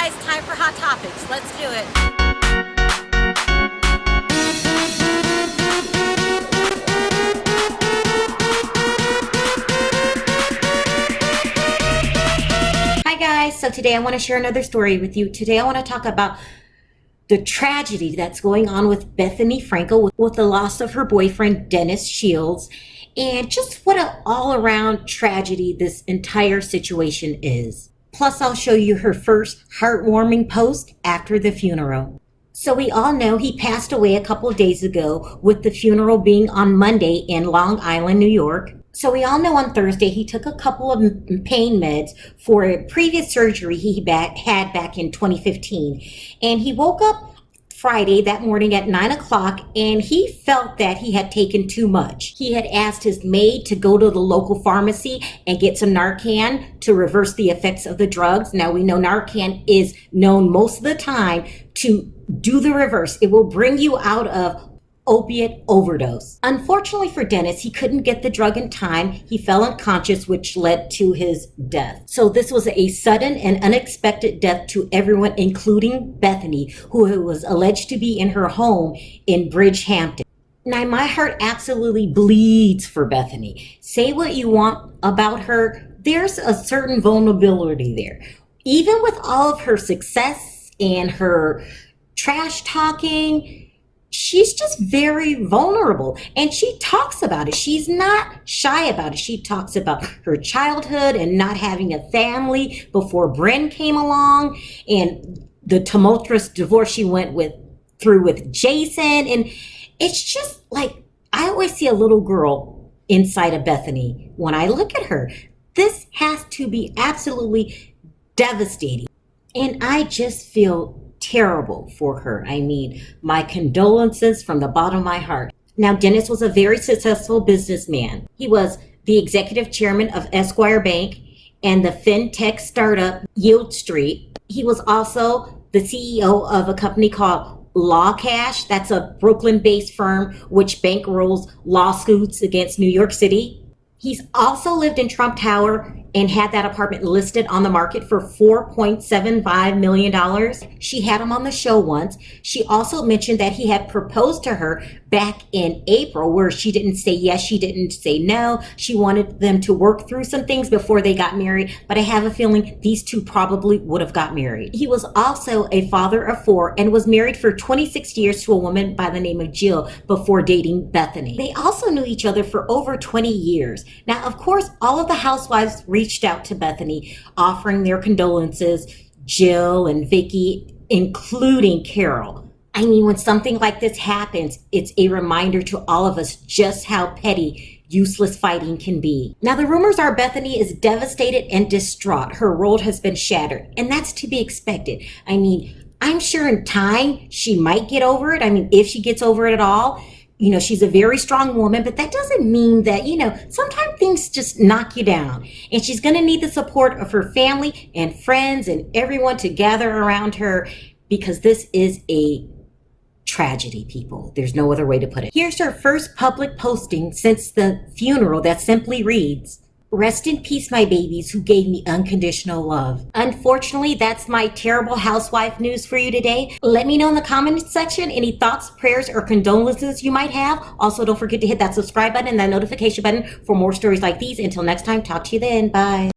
guys, time for Hot Topics. Let's do it. Hi guys, so today I want to share another story with you. Today I want to talk about the tragedy that's going on with Bethennny Frankel with the loss of her boyfriend, Dennis Shields, and just what an all-around tragedy this entire situation is. Plus, I'll show you her first heartwarming post after the funeral. So we all know he passed away a couple of days ago, with the funeral being on Monday in Long Island, New York. So we all know on Thursday he took a couple of pain meds for a previous surgery he had back in 2015. And he woke up Friday that morning at 9 o'clock and he felt that he had taken too much. He had asked his maid to go to the local pharmacy and get some Narcan to reverse the effects of the drugs. Now we know Narcan is known most of the time to do the reverse. It will bring you out of opiate overdose. Unfortunately for Dennis, he couldn't get the drug in time. He fell unconscious, which led to his death. So this was a sudden and unexpected death to everyone, including Bethennny, who was alleged to be in her home in Bridgehampton. Now, my heart absolutely bleeds for Bethennny. Say what you want about her, there's a certain vulnerability there. Even with all of her success and her trash talking, she's just very vulnerable, and she talks about it. She's not shy about it. She talks about her childhood and not having a family before Bryn came along, and the tumultuous divorce she went through with Jason. And it's just like, I always see a little girl inside of Bethennny when I look at her. This has to be absolutely devastating, and I just feel terrible for her. I mean, my condolences from the bottom of my heart. Now, Dennis was a very successful businessman. He was the executive chairman of Esquire Bank and the fintech startup Yield Street. He was also the CEO of a company called Law Cash. That's a Brooklyn-based firm which bankrolls lawsuits against New York City. He's also lived in Trump Tower and had that apartment listed on the market for $4.75 million. She had him on the show once. She also mentioned that he had proposed to her back in April, where she didn't say yes, she didn't say no. She wanted them to work through some things before they got married, but I have a feeling these two probably would have got married. He was also a father of 4 and was married for 26 years to a woman by the name of Jill before dating Bethennny. They also knew each other for over 20 years. Now, of course, all of the housewives reached out to Bethennny, offering their condolences, Jill and Vicky, including Carol. I mean, when something like this happens, it's a reminder to all of us just how petty useless fighting can be. Now, the rumors are Bethennny is devastated and distraught. Her world has been shattered, and that's to be expected. I mean, I'm sure in time she might get over it. I mean, if she gets over it at all. You know, she's a very strong woman, but that doesn't mean that, sometimes things just knock you down. And she's going to need the support of her family and friends and everyone to gather around her, because this is a tragedy, people. There's no other way to put it. Here's her first public posting since the funeral that simply reads, "Rest in peace, my babies who gave me unconditional love." Unfortunately, that's my terrible housewife news for you today. Let me know in the comments section any thoughts, prayers, or condolences you might have. Also, don't forget to hit that subscribe button and that notification button for more stories like these. Until next time, talk to you then. Bye.